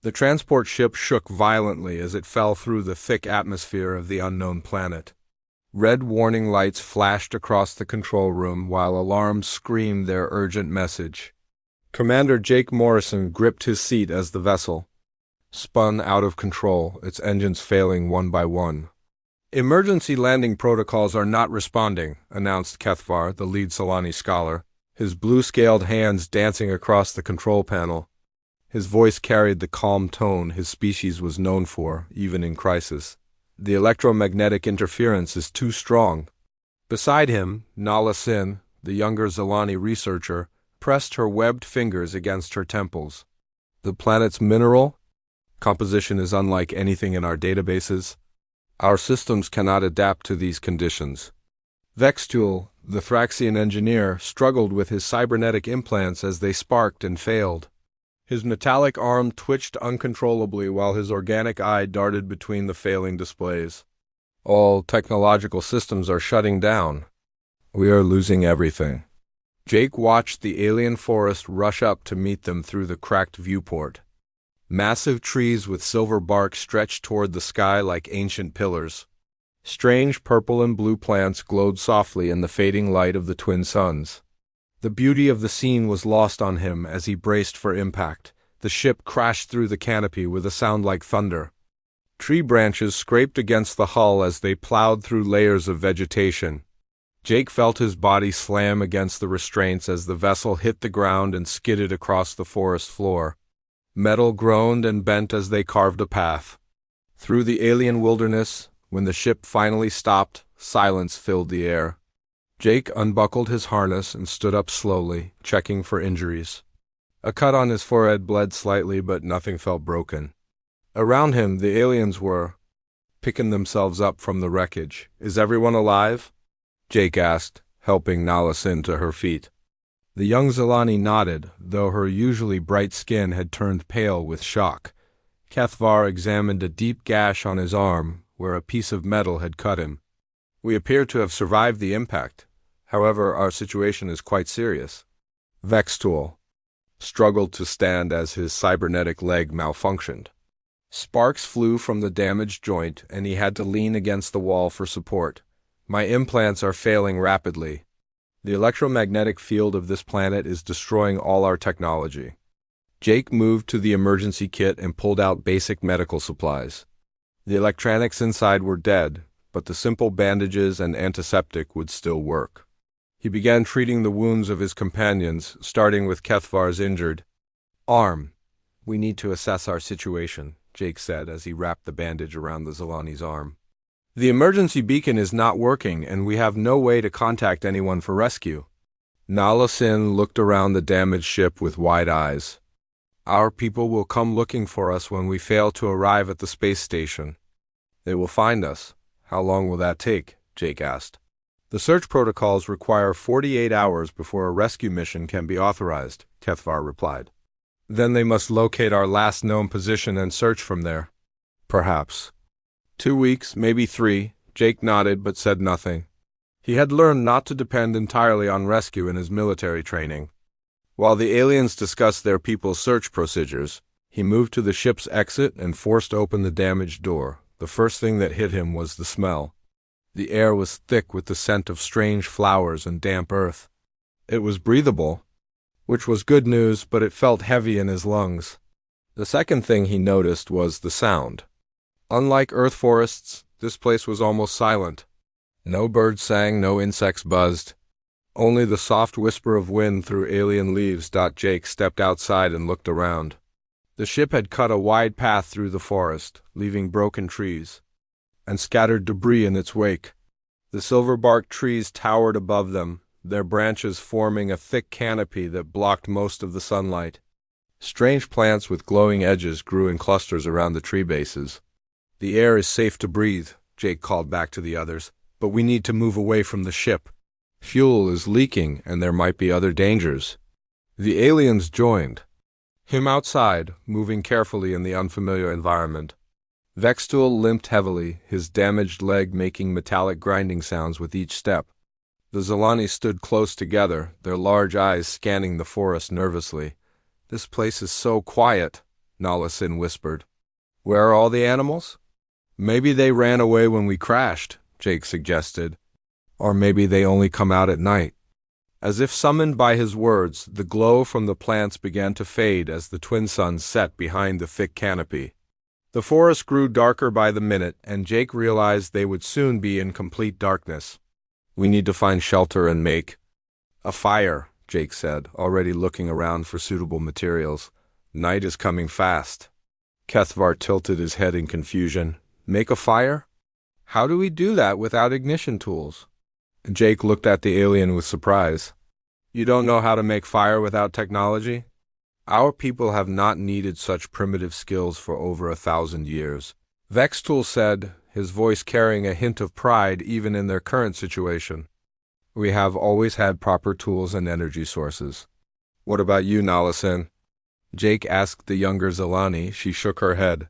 The transport ship shook violently as it fell through the thick atmosphere of the unknown planet. Red warning lights flashed across the control room while alarms screamed their urgent message. Commander Jake Morrison gripped his seat as the vessel spun out of control, its engines failing one by one. "Emergency landing protocols are not responding," announced Kethvar, the lead Solani scholar, his blue-scaled hands dancing across the control panel. His voice carried the calm tone his species was known for, even in crisis. "The electromagnetic interference is too strong." Beside him, Nala Sin, the younger Zilani researcher, pressed her webbed fingers against her temples. "The planet's mineral composition is unlike anything in our databases. Our systems cannot adapt to these conditions." Vextul, the Thraxian engineer, struggled with his cybernetic implants as they sparked and failed. His metallic arm twitched uncontrollably while his organic eye darted between the failing displays. "All technological systems are shutting down. We are losing everything." Jake watched the alien forest rush up to meet them through the cracked viewport. Massive trees with silver bark stretched toward the sky like ancient pillars. Strange purple and blue plants glowed softly in the fading light of the twin suns. The beauty of the scene was lost on him as he braced for impact. The ship crashed through the canopy with a sound like thunder. Tree branches scraped against the hull as they plowed through layers of vegetation. Jake felt his body slam against the restraints as the vessel hit the ground and skidded across the forest floor. Metal groaned and bent as they carved a path. Through the alien wilderness, when the ship finally stopped, silence filled the air. Jake unbuckled his harness and stood up slowly, checking for injuries. A cut on his forehead bled slightly, but nothing felt broken. Around him, the aliens were picking themselves up from the wreckage. "Is everyone alive?" Jake asked, helping Nala Sin to her feet. The young Zilani nodded, though her usually bright skin had turned pale with shock. Kethvar examined a deep gash on his arm, where a piece of metal had cut him. "We appear to have survived the impact. However, our situation is quite serious." Vextul struggled to stand as his cybernetic leg malfunctioned. Sparks flew from the damaged joint, and he had to lean against the wall for support. "My implants are failing rapidly. The electromagnetic field of this planet is destroying all our technology." Jake moved to the emergency kit and pulled out basic medical supplies. The electronics inside were dead, but the simple bandages and antiseptic would still work. He began treating the wounds of his companions, starting with Kethvar's injured arm. "We need to assess our situation," Jake said as he wrapped the bandage around the Zilani's arm. "The emergency beacon is not working, and we have no way to contact anyone for rescue." Nala Sin looked around the damaged ship with wide eyes. "Our people will come looking for us when we fail to arrive at the space station." "They will find us. How long will that take?" Jake asked. "The search protocols require 48 hours before a rescue mission can be authorized," Kethvar replied. "Then they must locate our last known position and search from there." "Perhaps 2 weeks, maybe 3, Jake nodded but said nothing. He had learned not to depend entirely on rescue in his military training. While the aliens discussed their people's search procedures, he moved to the ship's exit and forced open the damaged door. The first thing that hit him was the smell. The air was thick with the scent of strange flowers and damp earth. It was breathable, which was good news, but it felt heavy in his lungs. The second thing he noticed was the sound. Unlike Earth forests, this place was almost silent. No birds sang, no insects buzzed. Only the soft whisper of wind through alien leaves. Jake stepped outside and looked around. The ship had cut a wide path through the forest, leaving broken trees and scattered debris in its wake. The silver-barked trees towered above them, their branches forming a thick canopy that blocked most of the sunlight. Strange plants with glowing edges grew in clusters around the tree bases. "The air is safe to breathe," Jake called back to the others, "but we need to move away from the ship. Fuel is leaking, and there might be other dangers." The aliens joined him outside, moving carefully in the unfamiliar environment. Vextul limped heavily, his damaged leg making metallic grinding sounds with each step. The Zilani stood close together, their large eyes scanning the forest nervously. "This place is so quiet." Nala Sin whispered. Where are all the animals? Maybe they ran away when we crashed, Jake suggested. Or maybe they only come out at night. As if summoned by his words, the glow from the plants began to fade as the twin suns set behind the thick canopy. The forest grew darker by the minute, and Jake realized they would soon be in complete darkness. We need to find shelter and make a fire, Jake said, already looking around for suitable materials. Night is coming fast. Kethvar tilted his head in confusion. Make a fire? How do we do that without ignition tools? Jake looked at the alien with surprise. You don't know how to make fire without technology? Our people have not needed such primitive skills for over 1,000 years. Vextool said, his voice carrying a hint of pride even in their current situation. We have always had proper tools and energy sources. What about you, Nala Sin? Jake asked the younger Zelani. She shook her head.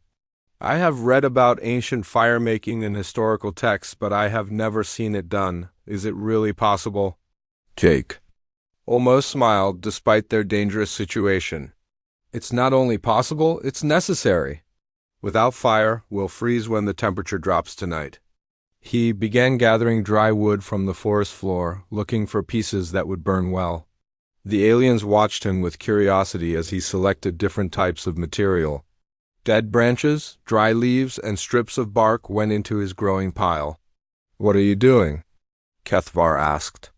I have read about ancient fire-making in historical texts, but I have never seen it done. Is it really possible? Jake almost smiled despite their dangerous situation. It's not only possible, it's necessary. Without fire, we'll freeze when the temperature drops tonight. He began gathering dry wood from the forest floor, looking for pieces that would burn well. The aliens watched him with curiosity as he selected different types of material. Dead branches, dry leaves, and strips of bark went into his growing pile. What are you doing? Kethvar asked.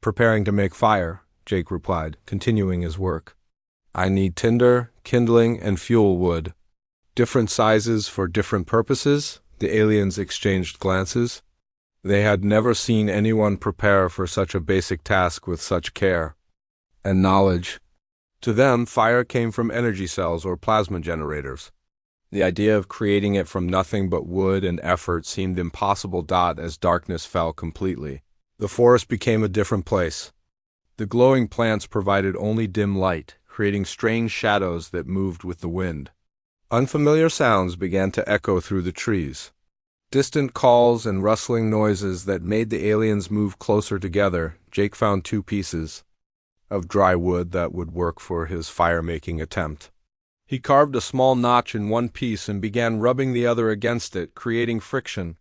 Preparing to make fire, Jake replied, continuing his work. I need tinder, kindling, and fuel wood. Different sizes for different purposes, the aliens exchanged glances. They had never seen anyone prepare for such a basic task with such care and knowledge. To them, fire came from energy cells or plasma generators. The idea of creating it from nothing but wood and effort seemed impossible. As darkness fell completely, the forest became a different place. The glowing plants provided only dim light, creating strange shadows that moved with the wind. Unfamiliar sounds began to echo through the trees. Distant calls and rustling noises that made the aliens move closer together. Jake found 2 pieces of dry wood that would work for his fire-making attempt. He carved a small notch in one piece and began rubbing the other against it, creating friction.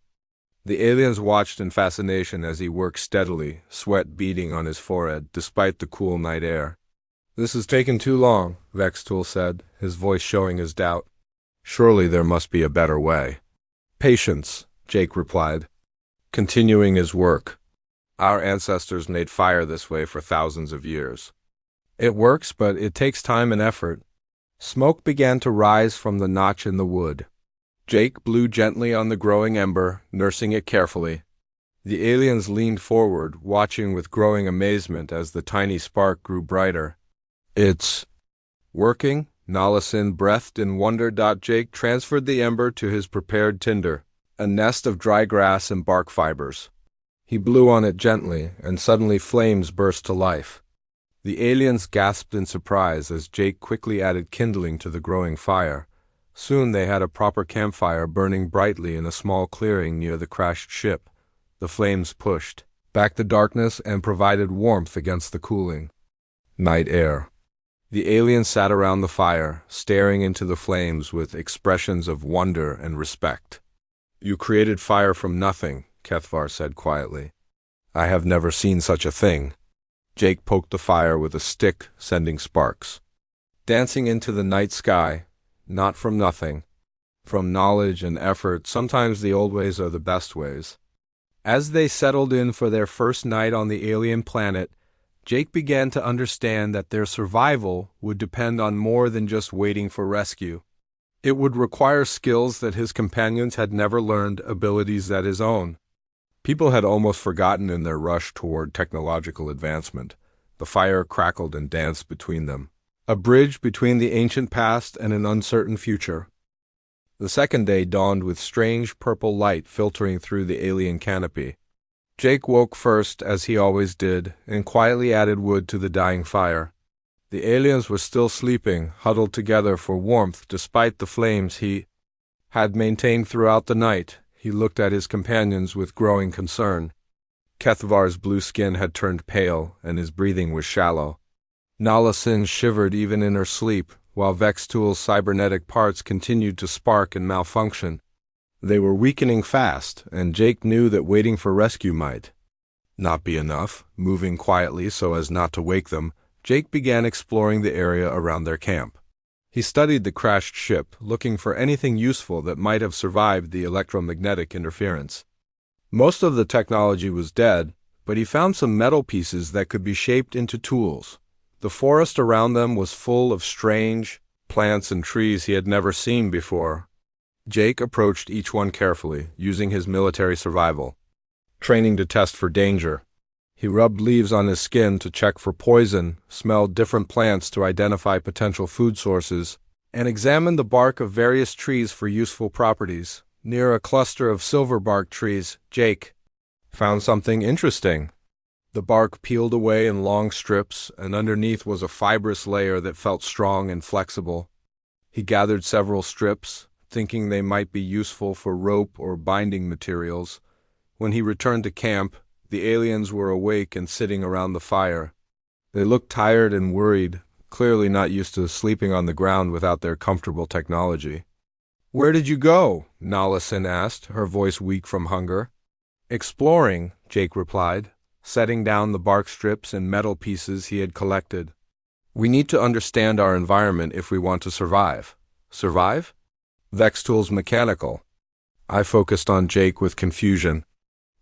The aliens watched in fascination as he worked steadily, sweat beading on his forehead, despite the cool night air. This has taken too long, Vextool said, his voice showing his doubt. Surely there must be a better way. Patience, Jake replied, continuing his work. Our ancestors made fire this way for thousands of years. It works, but it takes time and effort. Smoke began to rise from the notch in the wood. Jake blew gently on the growing ember, nursing it carefully. The aliens leaned forward, watching with growing amazement as the tiny spark grew brighter. It's working, Nala Sin breathed in wonder. Jake transferred the ember to his prepared tinder, a nest of dry grass and bark fibers. He blew on it gently, and suddenly flames burst to life. The aliens gasped in surprise as Jake quickly added kindling to the growing fire. Soon they had a proper campfire burning brightly in a small clearing near the crashed ship. The flames pushed back the darkness and provided warmth against the cooling night air. The aliens sat around the fire, staring into the flames with expressions of wonder and respect. You created fire from nothing, Kethvar said quietly. I have never seen such a thing. Jake poked the fire with a stick, sending sparks dancing into the night sky. Not from nothing. From knowledge and effort, sometimes the old ways are the best ways. As they settled in for their first night on the alien planet, Jake began to understand that their survival would depend on more than just waiting for rescue. It would require skills that his companions had never learned, abilities that his own people had almost forgotten in their rush toward technological advancement. The fire crackled and danced between them, a bridge between the ancient past and an uncertain future. The second day dawned with strange purple light filtering through the alien canopy. Jake woke first, as he always did, and quietly added wood to the dying fire. The aliens were still sleeping, huddled together for warmth despite the flames he had maintained throughout the night. He looked at his companions with growing concern. Kethvar's blue skin had turned pale, and his breathing was shallow. Nala Sin shivered even in her sleep, while Vextool's cybernetic parts continued to spark and malfunction. They were weakening fast, and Jake knew that waiting for rescue might not be enough. Moving quietly so as not to wake them, Jake began exploring the area around their camp. He studied the crashed ship, looking for anything useful that might have survived the electromagnetic interference. Most of the technology was dead, but he found some metal pieces that could be shaped into tools. The forest around them was full of strange plants and trees he had never seen before. Jake approached each one carefully, using his military survival training to test for danger. He rubbed leaves on his skin to check for poison, smelled different plants to identify potential food sources, and examined the bark of various trees for useful properties. Near a cluster of silverbark trees, Jake found something interesting. The bark peeled away in long strips, and underneath was a fibrous layer that felt strong and flexible. He gathered several strips, thinking they might be useful for rope or binding materials. When he returned to camp, the aliens were awake and sitting around the fire. They looked tired and worried, clearly not used to sleeping on the ground without their comfortable technology. "Where did you go?" Nallison asked, her voice weak from hunger. "Exploring," Jake replied, setting down the bark strips and metal pieces he had collected. "We need to understand our environment if we want to survive." "Survive?" Vextool's mechanical. I focused on Jake with confusion.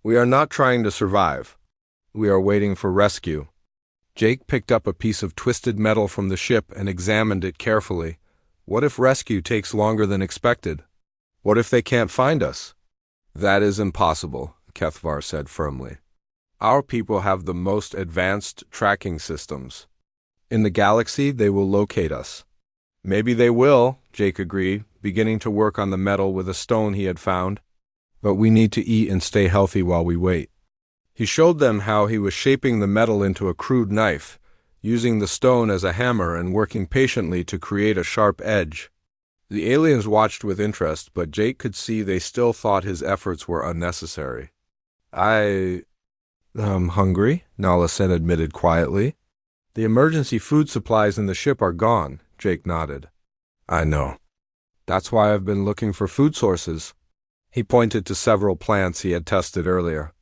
"We are not trying to survive. We are waiting for rescue." Jake picked up a piece of twisted metal from the ship and examined it carefully. What if rescue takes longer than expected? What if they can't find us? "That is impossible," Kethvar said firmly. "Our people have the most advanced tracking systems. In the galaxy, they will locate us." "Maybe they will," Jake agreed, beginning to work on the metal with a stone he had found. "But we need to eat and stay healthy while we wait." He showed them how he was shaping the metal into a crude knife, using the stone as a hammer and working patiently to create a sharp edge. The aliens watched with interest, but Jake could see they still thought his efforts were unnecessary. I'm hungry," Nallison admitted quietly. "The emergency food supplies in the ship are gone," Jake nodded. "I know. That's why I've been looking for food sources." He pointed to several plants he had tested earlier.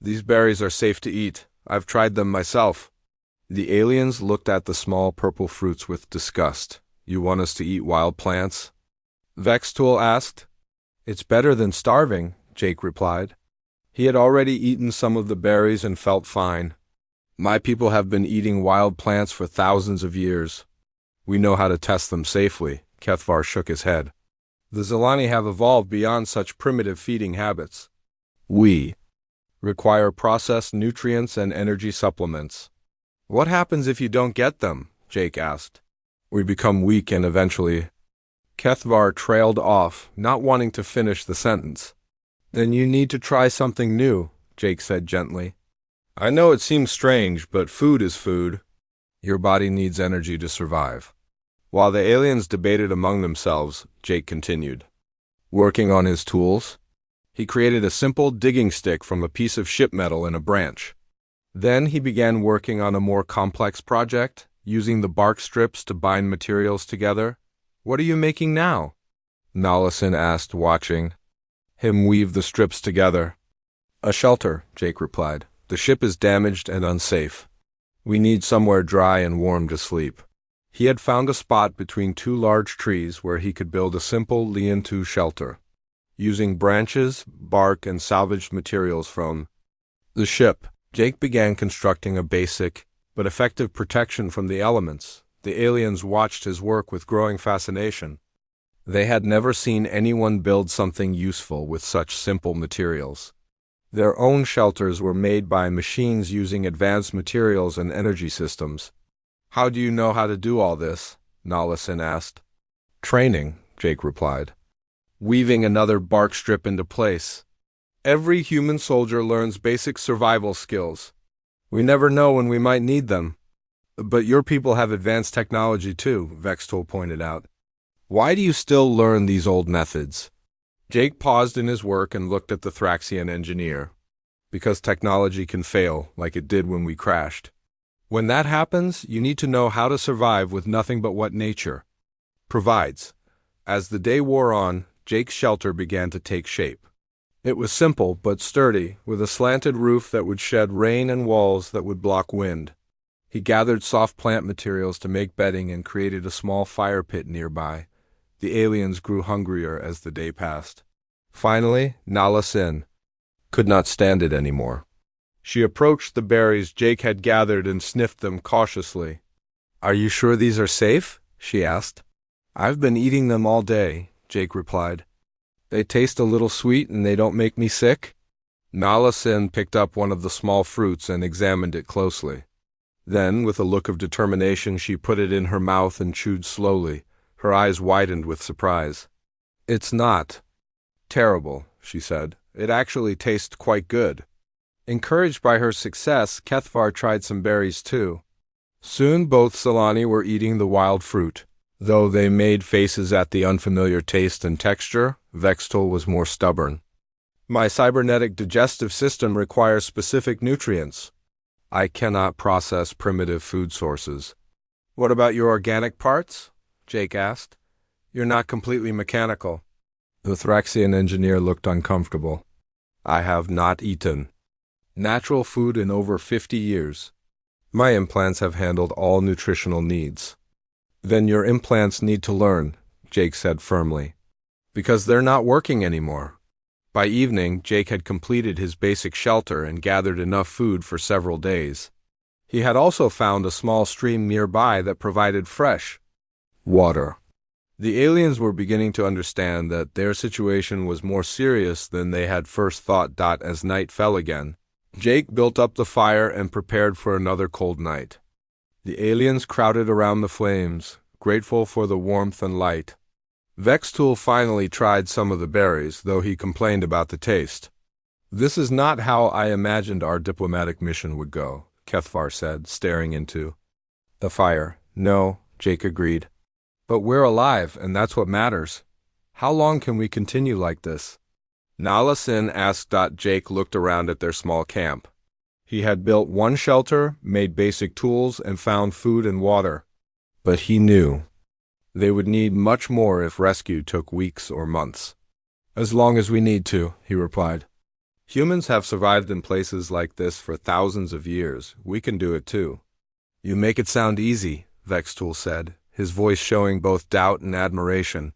"These berries are safe to eat. I've tried them myself." The aliens looked at the small purple fruits with disgust. "You want us to eat wild plants?" Vextool asked. "It's better than starving," Jake replied. He had already eaten some of the berries and felt fine. "My people have been eating wild plants for thousands of years. We know how to test them safely." Kethvar shook his head. "The Zilani have evolved beyond such primitive feeding habits. We require processed nutrients and energy supplements." "What happens if you don't get them?" Jake asked. "We become weak and eventually—" Kethvar trailed off, not wanting to finish the sentence. "Then you need to try something new," Jake said gently. "I know it seems strange, but food is food. Your body needs energy to survive." While the aliens debated among themselves, Jake continued. Working on his tools, he created a simple digging stick from a piece of ship metal and a branch. Then he began working on a more complex project, using the bark strips to bind materials together. "What are you making now?" Nallison asked, watching him weave the strips together. "A shelter," Jake replied. "The ship is damaged and unsafe. We need somewhere dry and warm to sleep." He had found a spot between two large trees where he could build a simple lean-to shelter, using branches, bark, and salvaged materials from the ship. Jake began constructing a basic but effective protection from the elements. The aliens watched his work with growing fascination. They had never seen anyone build something useful with such simple materials. Their own shelters were made by machines using advanced materials and energy systems. "How do you know how to do all this?" Nallison asked. "Training," Jake replied. Weaving another bark strip into place. "Every human soldier learns basic survival skills. We never know when we might need them." "But your people have advanced technology too," Vextool pointed out. "Why do you still learn these old methods?" Jake paused in his work and looked at the Thraxian engineer. "Because technology can fail, like it did when we crashed. When that happens, you need to know how to survive with nothing but what nature provides. As the day wore on, Jake's shelter began to take shape. It was simple but sturdy, with a slanted roof that would shed rain and walls that would block wind. He gathered soft plant materials to make bedding and created a small fire pit nearby. The aliens grew hungrier as the day passed. Finally, Nala Sin could not stand it anymore. She approached the berries Jake had gathered and sniffed them cautiously. "Are you sure these are safe?" she asked. "I've been eating them all day," Jake replied. "They taste a little sweet and they don't make me sick?" Nala Sin picked up one of the small fruits and examined it closely. Then, with a look of determination, she put it in her mouth and chewed slowly. Her eyes widened with surprise. "It's not terrible," she said. "It actually tastes quite good." Encouraged by her success, Kethvar tried some berries too. Soon both Solani were eating the wild fruit. Though they made faces at the unfamiliar taste and texture, Vextul was more stubborn. "My cybernetic digestive system requires specific nutrients. I cannot process primitive food sources." "What about your organic parts?" Jake asked. "You're not completely mechanical." The Thraxian engineer looked uncomfortable. "I have not eaten natural food in over 50 years. My implants have handled all nutritional needs." "Then your implants need to learn," Jake said firmly, "because they're not working anymore." By evening, Jake had completed his basic shelter and gathered enough food for several days. He had also found a small stream nearby that provided fresh water. The aliens were beginning to understand that their situation was more serious than they had first thought. As night fell again, Jake built up the fire and prepared for another cold night. The aliens crowded around the flames, grateful for the warmth and light. Vextul finally tried some of the berries, though he complained about the taste. "This is not how I imagined our diplomatic mission would go," Kethvar said, staring into the fire. "No," Jake agreed. "But we're alive, and that's what matters. How long can we continue like this?" Nala Sin asked. Jake looked around at their small camp. He had built one shelter, made basic tools, and found food and water. But he knew they would need much more if rescue took weeks or months. "As long as we need to," he replied. "Humans have survived in places like this for thousands of years. We can do it too." "You make it sound easy," Vextul said, his voice showing both doubt and admiration.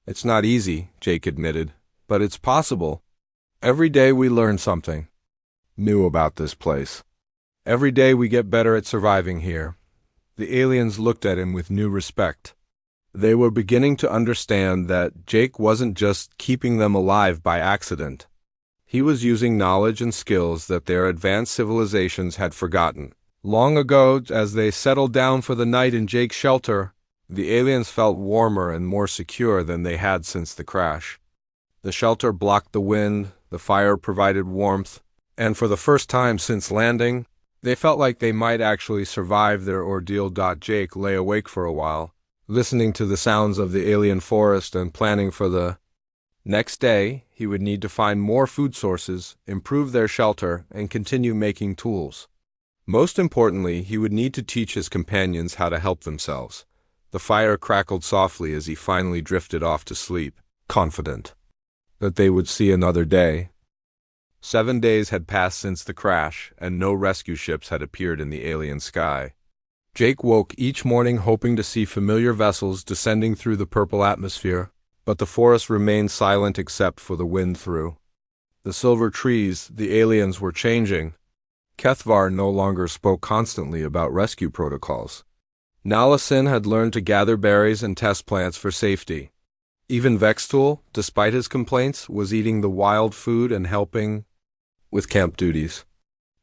"It's not easy," Jake admitted, "but it's possible. Every day we learn something new about this place. Every day we get better at surviving here." The aliens looked at him with new respect. They were beginning to understand that Jake wasn't just keeping them alive by accident. He was using knowledge and skills that their advanced civilizations had forgotten. Long ago, as they settled down for the night in Jake's shelter, the aliens felt warmer and more secure than they had since the crash. The shelter blocked the wind, the fire provided warmth, and for the first time since landing, they felt like they might actually survive their ordeal. Jake lay awake for a while, listening to the sounds of the alien forest and planning for the next day. He would need to find more food sources, improve their shelter, and continue making tools. Most importantly, he would need to teach his companions how to help themselves. The fire crackled softly as he finally drifted off to sleep, confident that they would see another day. 7 days had passed since the crash, and no rescue ships had appeared in the alien sky. Jake woke each morning hoping to see familiar vessels descending through the purple atmosphere, but the forest remained silent except for the wind through the silver trees. The aliens were changing. Kethvar no longer spoke constantly about rescue protocols. Nala Sin had learned to gather berries and test plants for safety. Even Vextul, despite his complaints, was eating the wild food and helping with camp duties.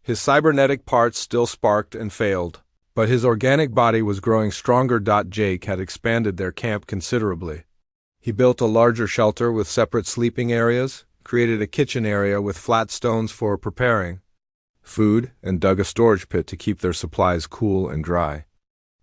His cybernetic parts still sparked and failed, but his organic body was growing stronger. Jake had expanded their camp considerably. He built a larger shelter with separate sleeping areas, created a kitchen area with flat stones for preparing food, and dug a storage pit to keep their supplies cool and dry.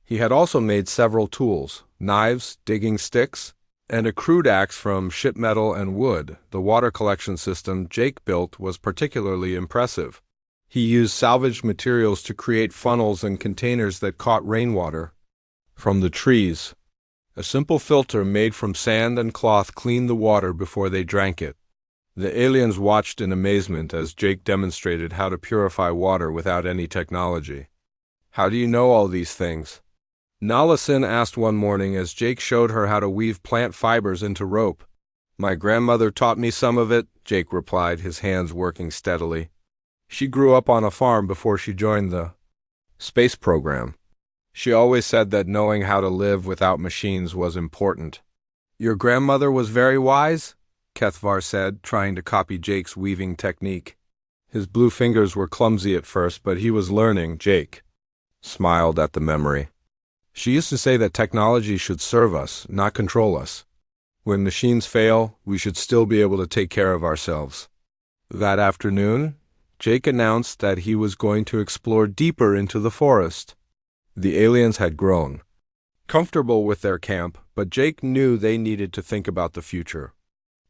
He had also made several tools, knives, digging sticks, and a crude axe from ship metal and wood. The water collection system Jake built was particularly impressive. He used salvaged materials to create funnels and containers that caught rainwater from the trees. A simple filter made from sand and cloth cleaned the water before they drank it. The aliens watched in amazement as Jake demonstrated how to purify water without any technology. "How do you know all these things?" Nala Sin asked one morning as Jake showed her how to weave plant fibers into rope. "My grandmother taught me some of it," Jake replied, his hands working steadily. "She grew up on a farm before she joined the space program. She always said that knowing how to live without machines was important." "Your grandmother was very wise?" Kethvar said, trying to copy Jake's weaving technique. His blue fingers were clumsy at first, but he was learning. Jake smiled at the memory. "She used to say that technology should serve us, not control us. When machines fail, we should still be able to take care of ourselves." That afternoon, Jake announced that he was going to explore deeper into the forest. The aliens had grown comfortable with their camp, but Jake knew they needed to think about the future.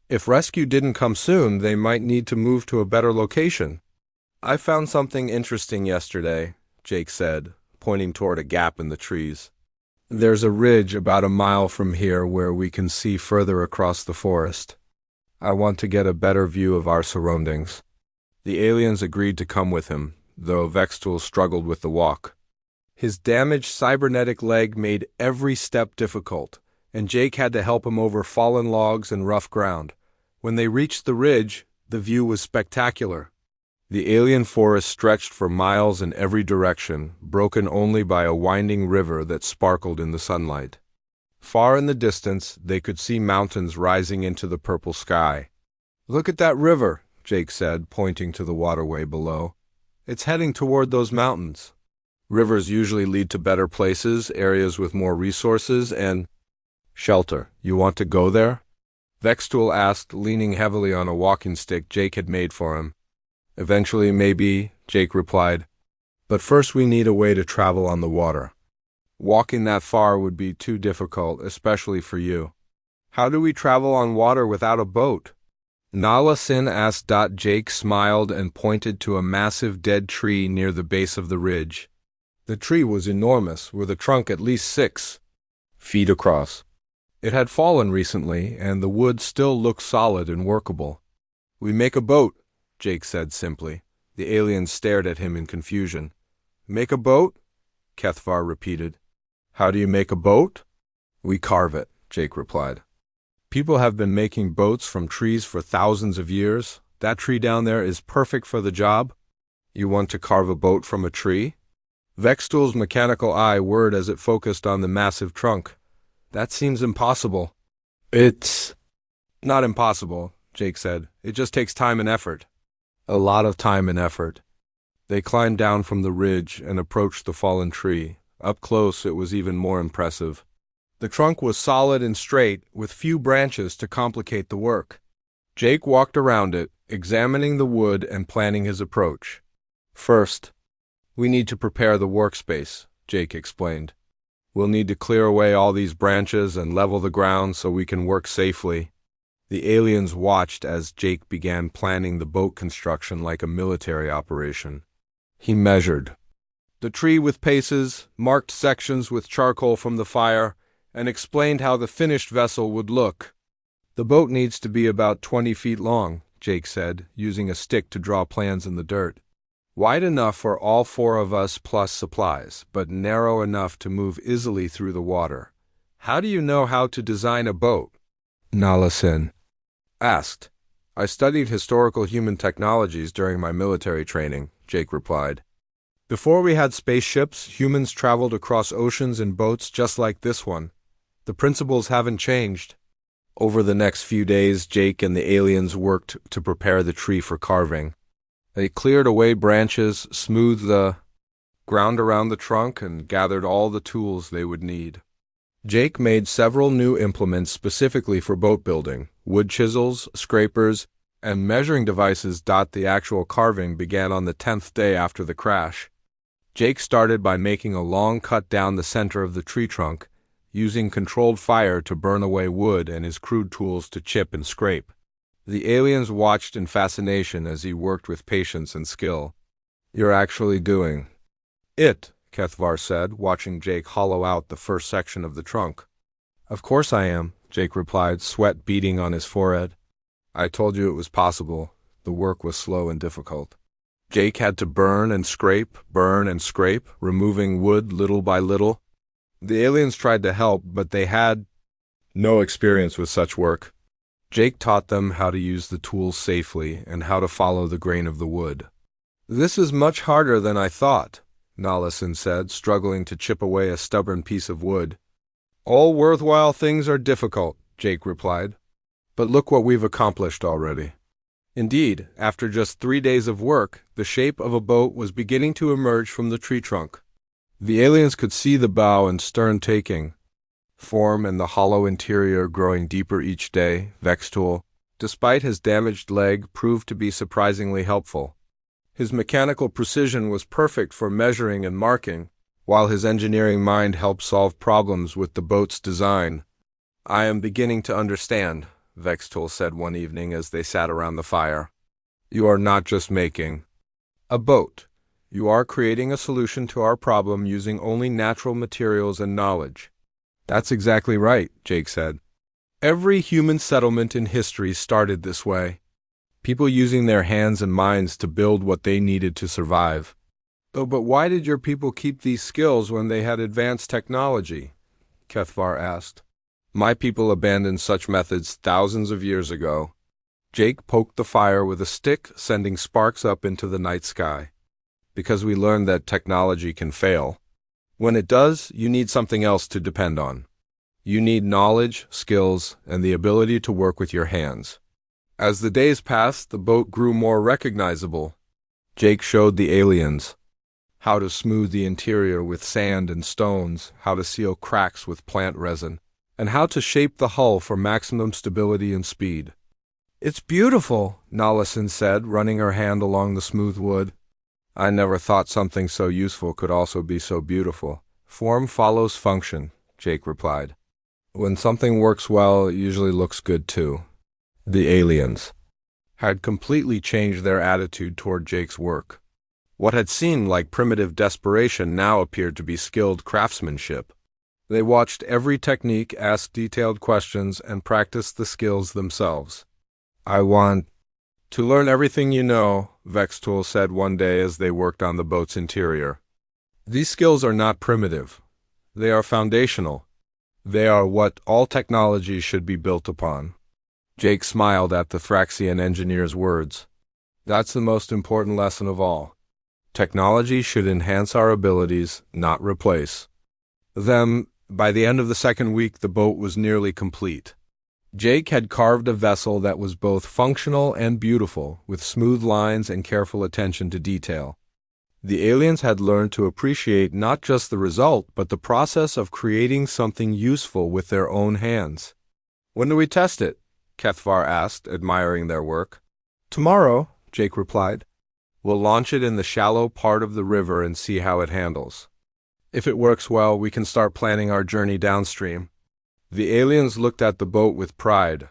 If rescue didn't come soon, they might need to move to a better location. "I found something interesting yesterday," Jake said, pointing toward a gap in the trees. "There's a ridge about a mile from here where we can see further across the forest. I want to get a better view of our surroundings." The aliens agreed to come with him, though Vextool struggled with the walk. His damaged cybernetic leg made every step difficult, and Jake had to help him over fallen logs and rough ground. When they reached the ridge, the view was spectacular. The alien forest stretched for miles in every direction, broken only by a winding river that sparkled in the sunlight. Far in the distance, they could see mountains rising into the purple sky. "Look at that river," Jake said, pointing to the waterway below. "It's heading toward those mountains." Rivers usually lead to better places, areas with more resources, and shelter. "You want to go there?" Vextool asked, leaning heavily on a walking stick Jake had made for him. "Eventually, maybe," Jake replied. "But first we need a way to travel on the water. Walking that far would be too difficult, especially for you." "How do we travel on water without a boat?" Nala Sin asked. Jake smiled and pointed to a massive dead tree near the base of the ridge. The tree was enormous, with a trunk at least 6 feet across. It had fallen recently, and the wood still looked solid and workable. "We make a boat," Jake said simply. The aliens stared at him in confusion. "Make a boat?" Kethvar repeated. "How do you make a boat?" "We carve it," Jake replied. "People have been making boats from trees for thousands of years. That tree down there is perfect for the job." "You want to carve a boat from a tree?" Vextool's mechanical eye whirred as it focused on the massive trunk. "That seems impossible." "It's not impossible," Jake said. "It just takes time and effort." "A lot of time and effort." They climbed down from the ridge and approached the fallen tree. Up close, it was even more impressive. The trunk was solid and straight, with few branches to complicate the work. Jake walked around it, examining the wood and planning his approach. "First, we need to prepare the workspace," Jake explained. "We'll need to clear away all these branches and level the ground so we can work safely." The aliens watched as Jake began planning the boat construction like a military operation. He measured the tree with paces, marked sections with charcoal from the fire, and explained how the finished vessel would look. "The boat needs to be about 20 feet long," Jake said, using a stick to draw plans in the dirt. "Wide enough for all 4 of us plus supplies, but narrow enough to move easily through the water. How do you know how to design a boat?" Nala Sin asked. "I studied historical human technologies during my military training," Jake replied. "Before we had spaceships, humans traveled across oceans in boats just like this one. The principles haven't changed." Over the next few days, Jake and the aliens worked to prepare the tree for carving. They cleared away branches, smoothed the ground around the trunk, and gathered all the tools they would need. Jake made several new implements specifically for boat building: wood chisels, scrapers, and measuring devices. The actual carving began on the 10th day after the crash. Jake started by making a long cut down the center of the tree trunk, using controlled fire to burn away wood and his crude tools to chip and scrape. The aliens watched in fascination as he worked with patience and skill. "You're actually doing it," Kethvar said, watching Jake hollow out the first section of the trunk. Of course I am, Jake replied, sweat beading on his forehead. I told you it was possible. The work was slow and difficult. Jake had to burn and scrape, removing wood little by little. The aliens tried to help, but they had no experience with such work. Jake taught them how to use the tools safely and how to follow the grain of the wood. This is much harder than I thought, Nallison said, struggling to chip away a stubborn piece of wood. All worthwhile things are difficult, Jake replied. But look what we've accomplished already. Indeed, after just 3 days of work, the shape of a boat was beginning to emerge from the tree trunk. The aliens could see the bow and stern taking form and the hollow interior growing deeper each day. Vextool, despite his damaged leg, proved to be surprisingly helpful. His mechanical precision was perfect for measuring and marking, while his engineering mind helped solve problems with the boat's design. I am beginning to understand, Vextool said one evening as they sat around the fire. You are not just making a boat. You are creating a solution to our problem using only natural materials and knowledge. That's exactly right, Jake said. Every human settlement in history started this way. People using their hands and minds to build what they needed to survive. Oh, but why did your people keep these skills when they had advanced technology? Kethvar asked. My people abandoned such methods thousands of years ago. Jake poked the fire with a stick, sending sparks up into the night sky. Because we learned that technology can fail. When it does, you need something else to depend on. You need knowledge, skills, and the ability to work with your hands. As the days passed, the boat grew more recognizable. Jake showed the aliens how to smooth the interior with sand and stones, how to seal cracks with plant resin, and how to shape the hull for maximum stability and speed. It's beautiful, Nallison said, running her hand along the smooth wood. I never thought something so useful could also be so beautiful. Form follows function, Jake replied. When something works well, it usually looks good too. The aliens had completely changed their attitude toward Jake's work. What had seemed like primitive desperation now appeared to be skilled craftsmanship. They watched every technique, asked detailed questions, and practiced the skills themselves. I want to learn everything you know, Vextool said one day as they worked on the boat's interior. These skills are not primitive. They are foundational. They are what all technology should be built upon. Jake smiled at the Thraxian engineer's words. That's the most important lesson of all. Technology should enhance our abilities, not replace them. By the end of the second week, the boat was nearly complete. Jake had carved a vessel that was both functional and beautiful, with smooth lines and careful attention to detail. The aliens had learned to appreciate not just the result, but the process of creating something useful with their own hands. When do we test it? Kethvar asked, admiring their work. Tomorrow, Jake replied. We'll launch it in the shallow part of the river and see how it handles. If it works well, we can start planning our journey downstream. The aliens looked at the boat with pride.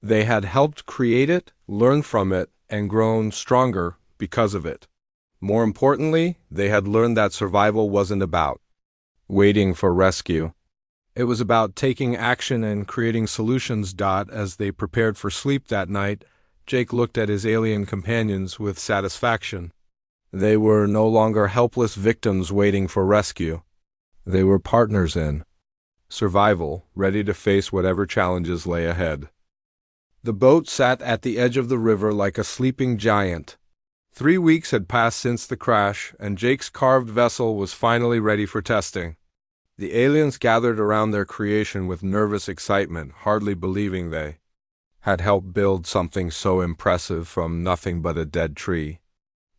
They had helped create it, learned from it, and grown stronger because of it. More importantly, they had learned that survival wasn't about waiting for rescue. It was about taking action and creating solutions. As they prepared for sleep that night, Jake looked at his alien companions with satisfaction. They were no longer helpless victims waiting for rescue. They were partners in survival, ready to face whatever challenges lay ahead. The boat sat at the edge of the river like a sleeping giant. 3 weeks had passed since the crash, and Jake's carved vessel was finally ready for testing. The aliens gathered around their creation with nervous excitement, hardly believing they had helped build something so impressive from nothing but a dead tree.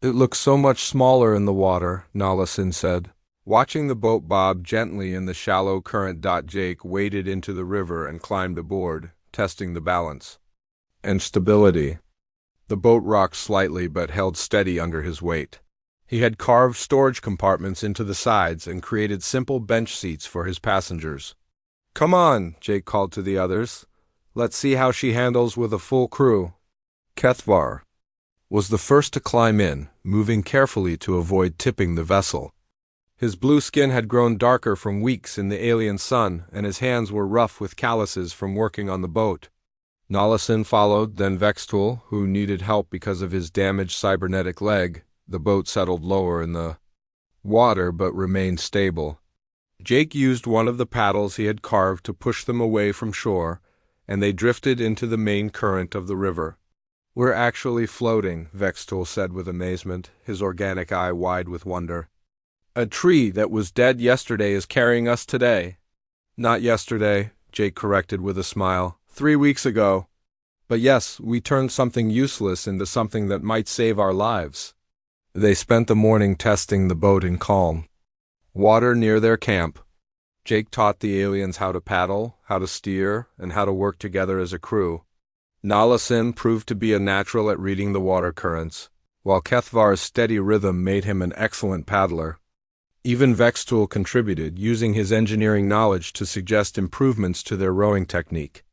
It looks so much smaller in the water, Nallison said. Watching the boat bob gently in the shallow current. Jake waded into the river and climbed aboard, testing the balance and stability. The boat rocked slightly but held steady under his weight. He had carved storage compartments into the sides and created simple bench seats for his passengers. Come on, Jake called to the others. Let's see how she handles with a full crew. Kethvar was the first to climb in, moving carefully to avoid tipping the vessel. His blue skin had grown darker from weeks in the alien sun, and his hands were rough with calluses from working on the boat. Nalasin followed, then Vextool, who needed help because of his damaged cybernetic leg. The boat settled lower in the water but remained stable. Jake used one of the paddles he had carved to push them away from shore, and they drifted into the main current of the river. "We're actually floating," Vextool said with amazement, his organic eye wide with wonder. "A tree that was dead yesterday is carrying us today." "Not yesterday," Jake corrected with a smile. 3 weeks ago. But yes, we turned something useless into something that might save our lives." They spent the morning testing the boat in calm water near their camp. Jake taught the aliens how to paddle, how to steer, and how to work together as a crew. Nalasin proved to be a natural at reading the water currents, while Kethvar's steady rhythm made him an excellent paddler. Even Vextool contributed, using his engineering knowledge to suggest improvements to their rowing technique.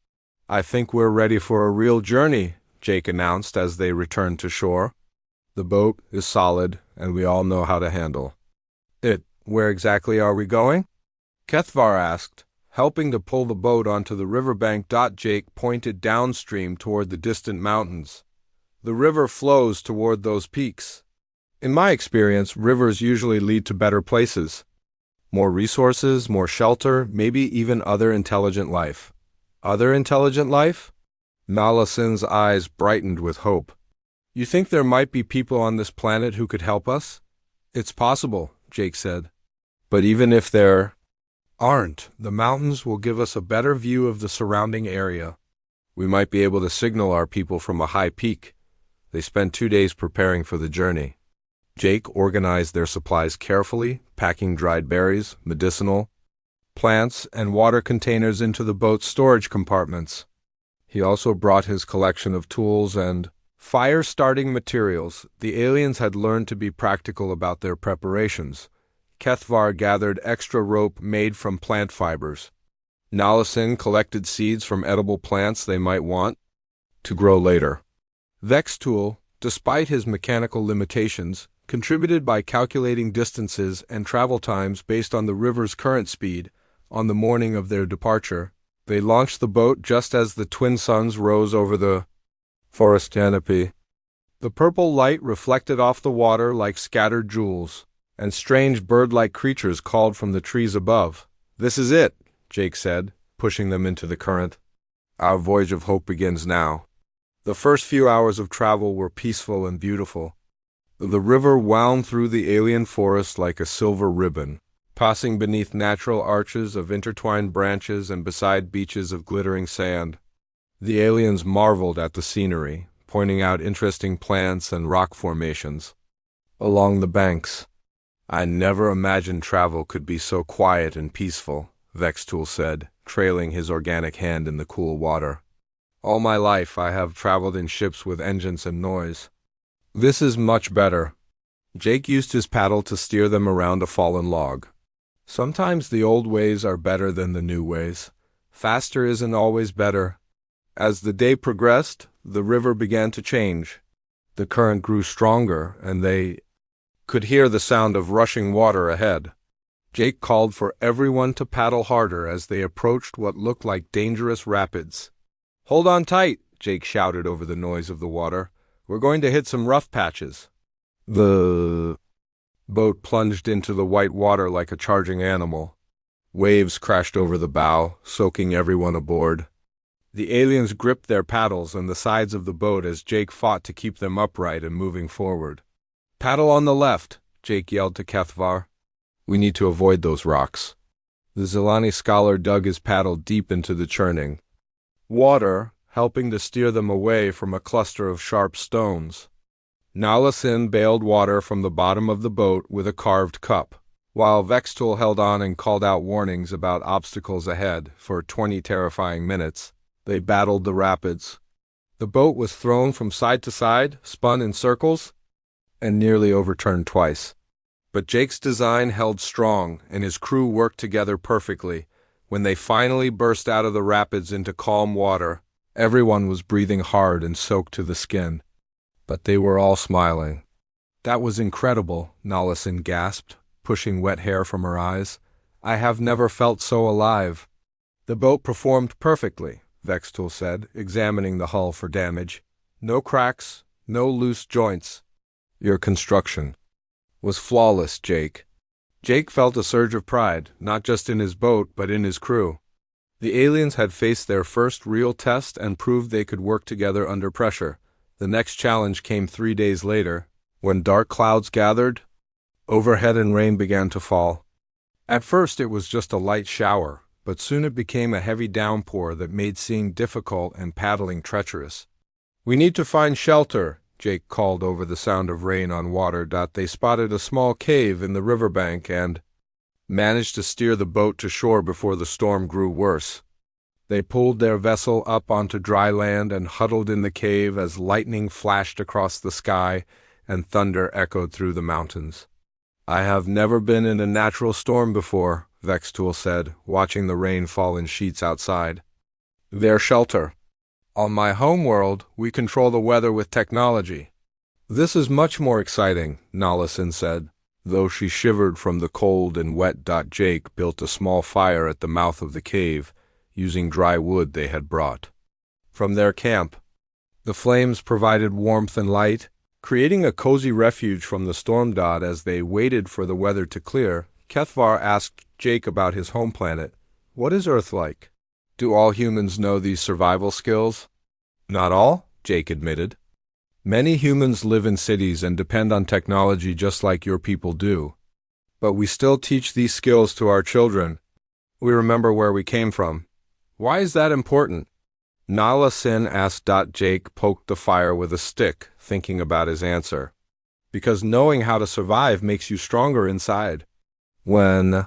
"I think we're ready for a real journey," Jake announced as they returned to shore. "The boat is solid, and we all know how to handle it." "Where exactly are we going?" Kethvar asked, helping to pull the boat onto the riverbank. Jake pointed downstream toward the distant mountains. "The river flows toward those peaks. In my experience, rivers usually lead to better places. More resources, more shelter, maybe even other intelligent life." "Other intelligent life?" Nalasin's eyes brightened with hope. "You think there might be people on this planet who could help us?" "It's possible," Jake said. "But even if there aren't, the mountains will give us a better view of the surrounding area. We might be able to signal our people from a high peak." They spent 2 days preparing for the journey. Jake organized their supplies carefully, packing dried berries, medicinal plants, and water containers into the boat's storage compartments. He also brought his collection of tools and fire-starting materials. The aliens had learned to be practical about their preparations. Kethvar gathered extra rope made from plant fibers. Nalasin collected seeds from edible plants they might want to grow later. Vextool, despite his mechanical limitations, contributed by calculating distances and travel times based on the river's current speed. On the morning of their departure, they launched the boat just as the twin suns rose over the forest canopy. The purple light reflected off the water like scattered jewels, and strange bird-like creatures called from the trees above. "This is it," Jake said, pushing them into the current. "Our voyage of hope begins now." The first few hours of travel were peaceful and beautiful. The river wound through the alien forest like a silver ribbon, passing beneath natural arches of intertwined branches and beside beaches of glittering sand. The aliens marveled at the scenery, pointing out interesting plants and rock formations along the banks. "I never imagined travel could be so quiet and peaceful," Vextool said, trailing his organic hand in the cool water. "All my life I have traveled in ships with engines and noise. This is much better." Jake used his paddle to steer them around a fallen log. "Sometimes the old ways are better than the new ways. Faster isn't always better." As the day progressed, the river began to change. The current grew stronger, and they could hear the sound of rushing water ahead. Jake called for everyone to paddle harder as they approached what looked like dangerous rapids. "Hold on tight," Jake shouted over the noise of the water. "We're going to hit some rough patches." The boat plunged into the white water like a charging animal. Waves crashed over the bow, soaking everyone aboard. The aliens gripped their paddles and the sides of the boat as Jake fought to keep them upright and moving forward. "Paddle on the left," Jake yelled to Kethvar. "We need to avoid those rocks." The Zilani scholar dug his paddle deep into the churning water, helping to steer them away from a cluster of sharp stones. Nalasin bailed water from the bottom of the boat with a carved cup, while Vextool held on and called out warnings about obstacles ahead. For 20 terrifying minutes, they battled the rapids. The boat was thrown from side to side, spun in circles, and nearly overturned twice. But Jake's design held strong, and his crew worked together perfectly. When they finally burst out of the rapids into calm water, everyone was breathing hard and soaked to the skin. But they were all smiling. "That was incredible," Nalasin gasped, pushing wet hair from her eyes. "I have never felt so alive." "The boat performed perfectly," Vextool said, examining the hull for damage. "No cracks, no loose joints." "Your construction was flawless, Jake." Jake felt a surge of pride, not just in his boat, but in his crew. The aliens had faced their first real test and proved they could work together under pressure. The next challenge came 3 days later, when dark clouds gathered overhead and rain began to fall. At first it was just a light shower, but soon it became a heavy downpour that made seeing difficult and paddling treacherous. "We need to find shelter," Jake called over the sound of rain on water. They spotted a small cave in the riverbank and managed to steer the boat to shore before the storm grew worse. They pulled their vessel up onto dry land and huddled in the cave as lightning flashed across the sky and thunder echoed through the mountains. "I have never been in a natural storm before," Vextool said, watching the rain fall in sheets outside. "Their shelter. On my homeworld, we control the weather with technology." "This is much more exciting," Nallison said, though she shivered from the cold and wet. Jake built a small fire at the mouth of the cave, using dry wood they had brought from their camp. The flames provided warmth and light, creating a cozy refuge from the storm. As they waited for the weather to clear, Kethvar asked Jake about his home planet. "What is Earth like? Do all humans know these survival skills?" "Not all," Jake admitted. "Many humans live in cities and depend on technology just like your people do. But we still teach these skills to our children. We remember where we came from." "Why is that important?" Nala Sin asked. Jake poked the fire with a stick, thinking about his answer. "Because knowing how to survive makes you stronger inside. When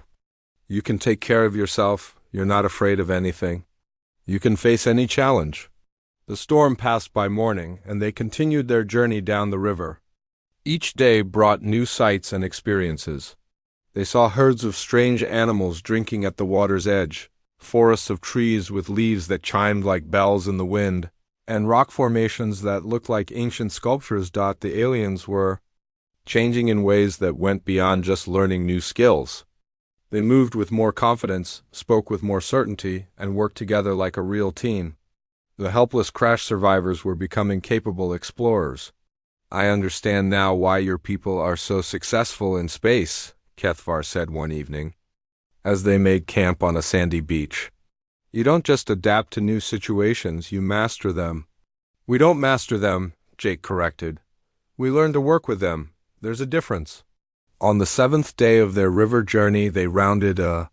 you can take care of yourself, you're not afraid of anything. You can face any challenge." The storm passed by morning, and they continued their journey down the river. Each day brought new sights and experiences. They saw herds of strange animals drinking at the water's edge, forests of trees with leaves that chimed like bells in the wind, and rock formations that looked like ancient sculptures. The aliens were changing in ways that went beyond just learning new skills. They moved with more confidence, spoke with more certainty, and worked together like a real team. The helpless crash survivors were becoming capable explorers. "I understand now why your people are so successful in space," Kethvar said one evening, as they made camp on a sandy beach. "You don't just adapt to new situations, you master them." "We don't master them," Jake corrected. "We learn to work with them. There's a difference." On the 7th day of their river journey, they rounded a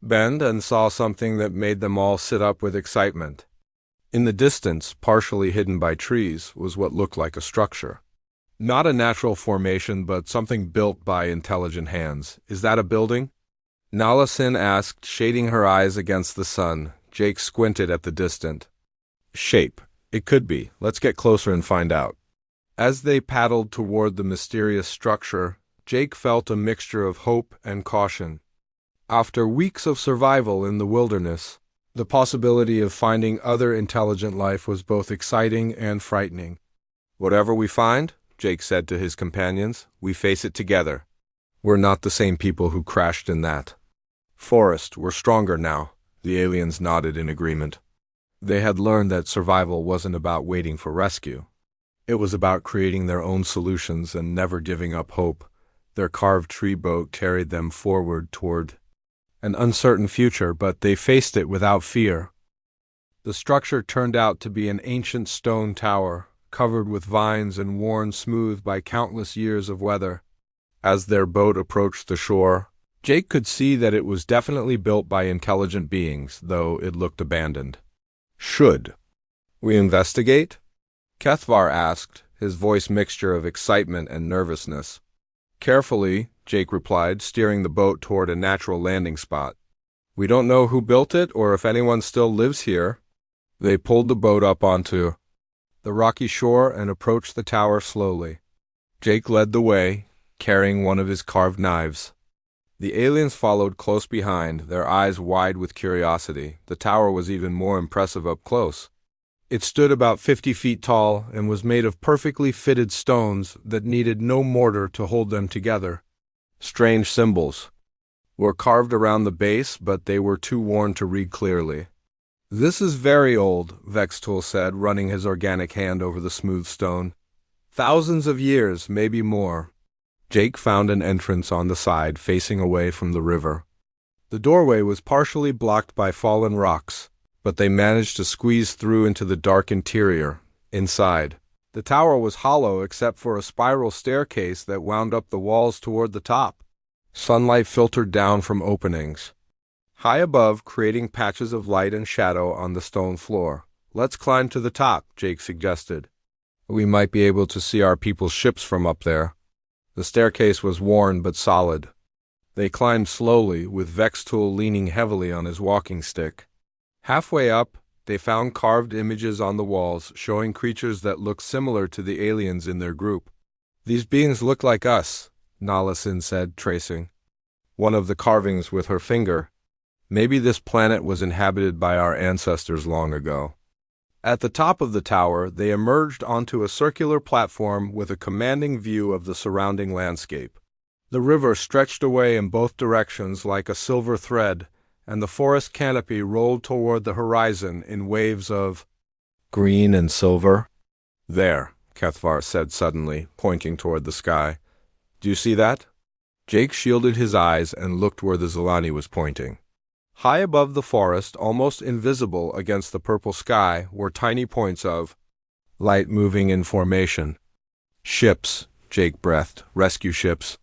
bend and saw something that made them all sit up with excitement. In the distance, partially hidden by trees, was what looked like a structure. Not a natural formation, but something built by intelligent hands. "Is that a building?" Nala Sin asked, shading her eyes against the sun. Jake squinted at the distant shape. "It could be. Let's get closer and find out." As they paddled toward the mysterious structure, Jake felt a mixture of hope and caution. After weeks of survival in the wilderness, the possibility of finding other intelligent life was both exciting and frightening. "Whatever we find," Jake said to his companions, "we face it together. We're not the same people who crashed in that forest. We're stronger now." The aliens nodded in agreement. They had learned that survival wasn't about waiting for rescue. It was about creating their own solutions and never giving up hope. Their carved tree boat carried them forward toward an uncertain future, but they faced it without fear. The structure turned out to be an ancient stone tower, covered with vines and worn smooth by countless years of weather. As their boat approached the shore, Jake could see that it was definitely built by intelligent beings, though it looked abandoned. "Should we investigate?" Kethvar asked, his voice mixture of excitement and nervousness. "Carefully," Jake replied, steering the boat toward a natural landing spot. "We don't know who built it or if anyone still lives here." They pulled the boat up onto the rocky shore and approached the tower slowly. Jake led the way, carrying one of his carved knives. The aliens followed close behind, their eyes wide with curiosity. The tower was even more impressive up close. It stood about 50 feet tall and was made of perfectly fitted stones that needed no mortar to hold them together. Strange symbols were carved around the base, but they were too worn to read clearly. "This is very old," Vextool said, running his organic hand over the smooth stone. "Thousands of years, maybe more." Jake found an entrance on the side facing away from the river. The doorway was partially blocked by fallen rocks, but they managed to squeeze through into the dark interior. Inside, the tower was hollow except for a spiral staircase that wound up the walls toward the top. Sunlight filtered down from openings high above, creating patches of light and shadow on the stone floor. "Let's climb to the top," Jake suggested. "We might be able to see our people's ships from up there." The staircase was worn but solid. They climbed slowly, with Vextool leaning heavily on his walking stick. Halfway up, they found carved images on the walls showing creatures that looked similar to the aliens in their group. "These beings look like us," Nalasin said, tracing one of the carvings with her finger. "Maybe this planet was inhabited by our ancestors long ago." At the top of the tower, they emerged onto a circular platform with a commanding view of the surrounding landscape. The river stretched away in both directions like a silver thread, and the forest canopy rolled toward the horizon in waves of green and silver. "There," Kethvar said suddenly, pointing toward the sky. "Do you see that?" Jake shielded his eyes and looked where the Zilani was pointing. High above the forest, almost invisible against the purple sky, were tiny points of light moving in formation. "Ships," Jake breathed. "Rescue ships."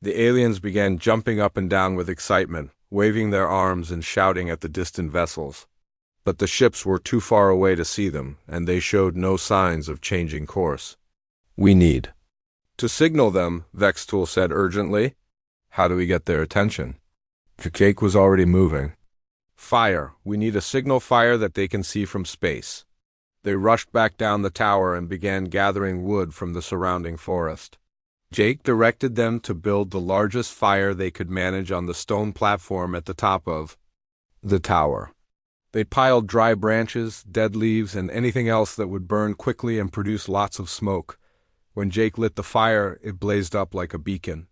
The aliens began jumping up and down with excitement, waving their arms and shouting at the distant vessels. But the ships were too far away to see them, and they showed no signs of changing course. "We need to signal them," Vextool said urgently. "How do we get their attention?" Jake was already moving. "Fire. We need a signal fire that they can see from space." They rushed back down the tower and began gathering wood from the surrounding forest. Jake directed them to build the largest fire they could manage on the stone platform at the top of the tower. They piled dry branches, dead leaves, and anything else that would burn quickly and produce lots of smoke. When Jake lit the fire, it blazed up like a beacon.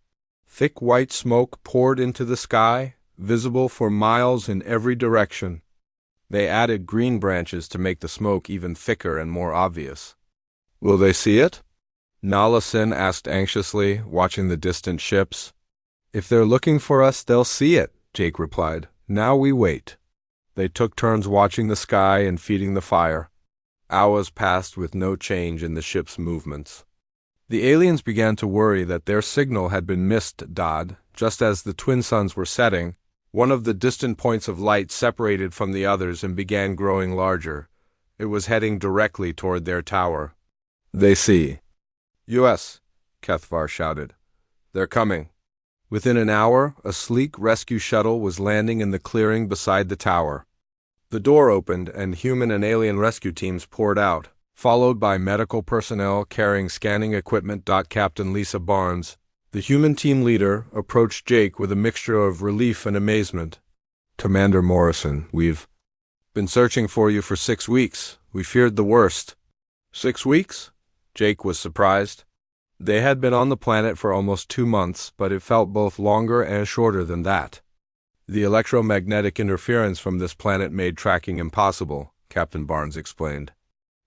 Thick white smoke poured into the sky, visible for miles in every direction. They added green branches to make the smoke even thicker and more obvious. "Will they see it?" Nalasin asked anxiously, watching the distant ships. "If they're looking for us, they'll see it," Jake replied. "Now we wait." They took turns watching the sky and feeding the fire. Hours passed with no change in the ship's movements. The aliens began to worry that their signal had been missed. Just as the twin suns were setting, one of the distant points of light separated from the others and began growing larger. It was heading directly toward their tower. "They see us," Kethvar shouted. "They're coming." Within an hour, a sleek rescue shuttle was landing in the clearing beside the tower. The door opened and human and alien rescue teams poured out, followed by medical personnel carrying scanning equipment. Captain Lisa Barnes, the human team leader, approached Jake with a mixture of relief and amazement. "Commander Morrison, we've been searching for you for 6 weeks. We feared the worst." 6 weeks? Jake was surprised. They had been on the planet for almost 2 months, but it felt both longer and shorter than that. "The electromagnetic interference from this planet made tracking impossible," Captain Barnes explained.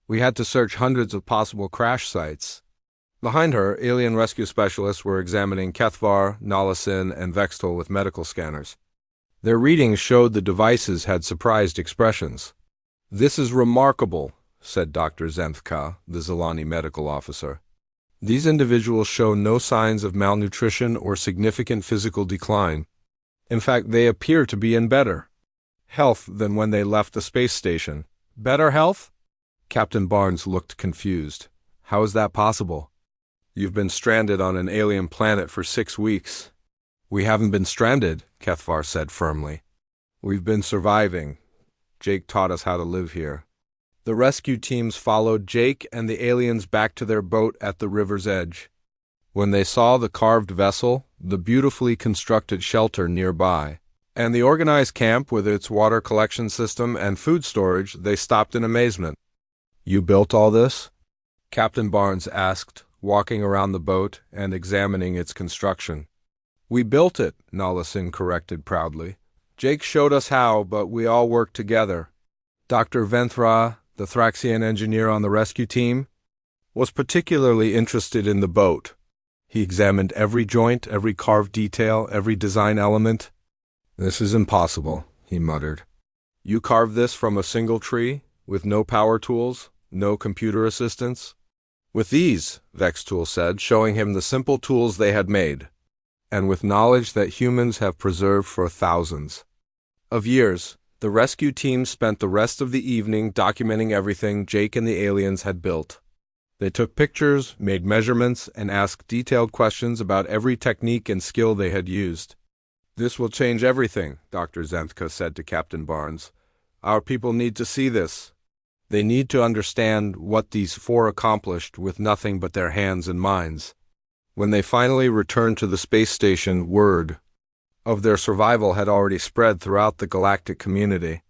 "We had to search hundreds of possible crash sites." Behind her, alien rescue specialists were examining Kethvar, Nalasin, and Vextool with medical scanners. Their readings showed the devices had surprised expressions. "This is remarkable," said Dr. Zenthka, the Zilani medical officer. "These individuals show no signs of malnutrition or significant physical decline. In fact, they appear to be in better health than when they left the space station." "Better health?" Captain Barnes looked confused. "How is that possible?" "You've been stranded on an alien planet for 6 weeks. "We haven't been stranded," Kethvar said firmly. "We've been surviving. Jake taught us how to live here." The rescue teams followed Jake and the aliens back to their boat at the river's edge. When they saw the carved vessel, the beautifully constructed shelter nearby, and the organized camp with its water collection system and food storage, they stopped in amazement. "You built all this?" Captain Barnes asked, walking around the boat and examining its construction. We built it, Nalasin corrected proudly. Jake showed us how, but we all worked together. Dr. Venthra, the Thraxian engineer on the rescue team, was particularly interested in the boat. He examined every joint, every carved detail, every design element. "This is impossible," he muttered. "You carved this from a single tree, with no power tools, no computer assistance?" "With these," Vextool said, showing him the simple tools they had made, and with knowledge that humans have preserved for thousands of years. The rescue team spent the rest of the evening documenting everything Jake and the aliens had built. They took pictures, made measurements, and asked detailed questions about every technique and skill they had used. "This will change everything," Dr. Zenthka said to Captain Barnes. "Our people need to see this. They need to understand what these four accomplished with nothing but their hands and minds." When they finally returned to the space station, word of their survival had already spread throughout the galactic community.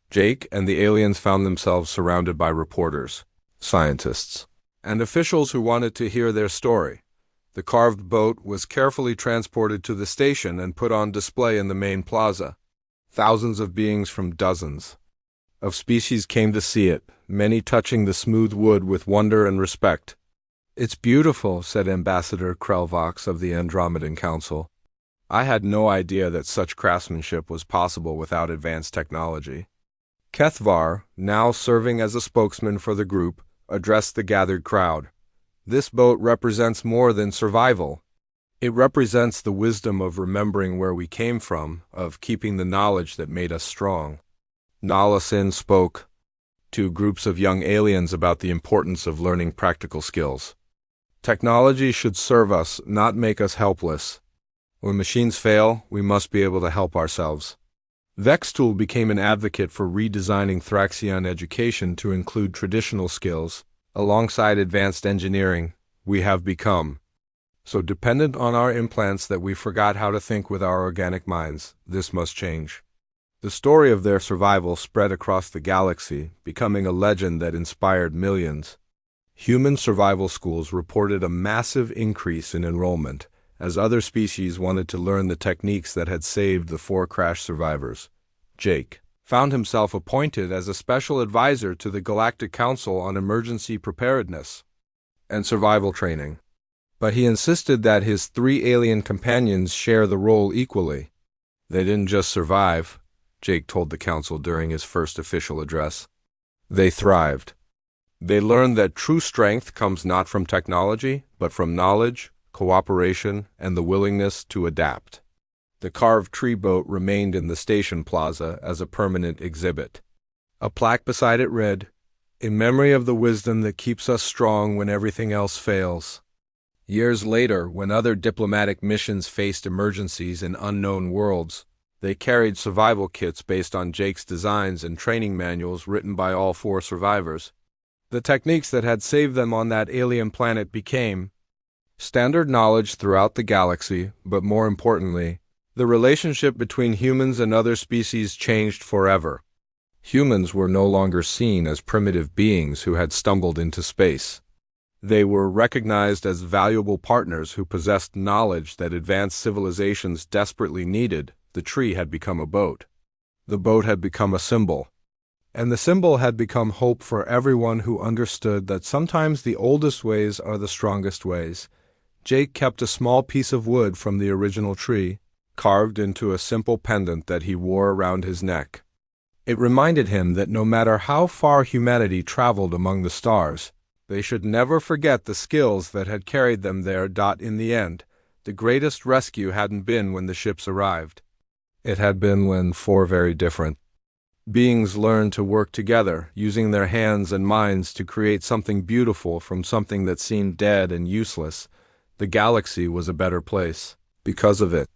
Jake and the aliens found themselves surrounded by reporters, scientists, and officials who wanted to hear their story. The carved boat was carefully transported to the station and put on display in the main plaza. Thousands of beings from dozens of species came to see it, many touching the smooth wood with wonder and respect. "It's beautiful," said Ambassador Krelvox of the Andromedan Council. "I had no idea that such craftsmanship was possible without advanced technology." Kethvar, now serving as a spokesman for the group, addressed the gathered crowd. "This boat represents more than survival. It represents the wisdom of remembering where we came from, of keeping the knowledge that made us strong." Nalasin spoke to groups of young aliens about the importance of learning practical skills. "Technology should serve us, not make us helpless. When machines fail, we must be able to help ourselves." Vextool became an advocate for redesigning Thraxian education to include traditional skills, alongside advanced engineering. "We have become so dependent on our implants that we forgot how to think with our organic minds. This must change." The story of their survival spread across the galaxy, becoming a legend that inspired millions. Human survival schools reported a massive increase in enrollment, as other species wanted to learn the techniques that had saved the four crash survivors. Jake found himself appointed as a special advisor to the Galactic Council on emergency preparedness and survival training. But he insisted that his three alien companions share the role equally. "They didn't just survive," Jake told the council during his first official address. "They thrived. They learned that true strength comes not from technology, but from knowledge, cooperation, and the willingness to adapt." The carved tree boat remained in the station plaza as a permanent exhibit. A plaque beside it read, "In memory of the wisdom that keeps us strong when everything else fails." Years later, when other diplomatic missions faced emergencies in unknown worlds, they carried survival kits based on Jake's designs and training manuals written by all four survivors. The techniques that had saved them on that alien planet became standard knowledge throughout the galaxy, but more importantly, the relationship between humans and other species changed forever. Humans were no longer seen as primitive beings who had stumbled into space. They were recognized as valuable partners who possessed knowledge that advanced civilizations desperately needed. The tree had become a boat. The boat had become a symbol. And the symbol had become hope for everyone who understood that sometimes the oldest ways are the strongest ways. Jake kept a small piece of wood from the original tree, carved into a simple pendant that he wore around his neck. It reminded him that no matter how far humanity traveled among the stars, they should never forget the skills that had carried them there. In the end, the greatest rescue hadn't been when the ships arrived. It had been when four very different beings learned to work together, using their hands and minds to create something beautiful from something that seemed dead and useless. The galaxy was a better place because of it.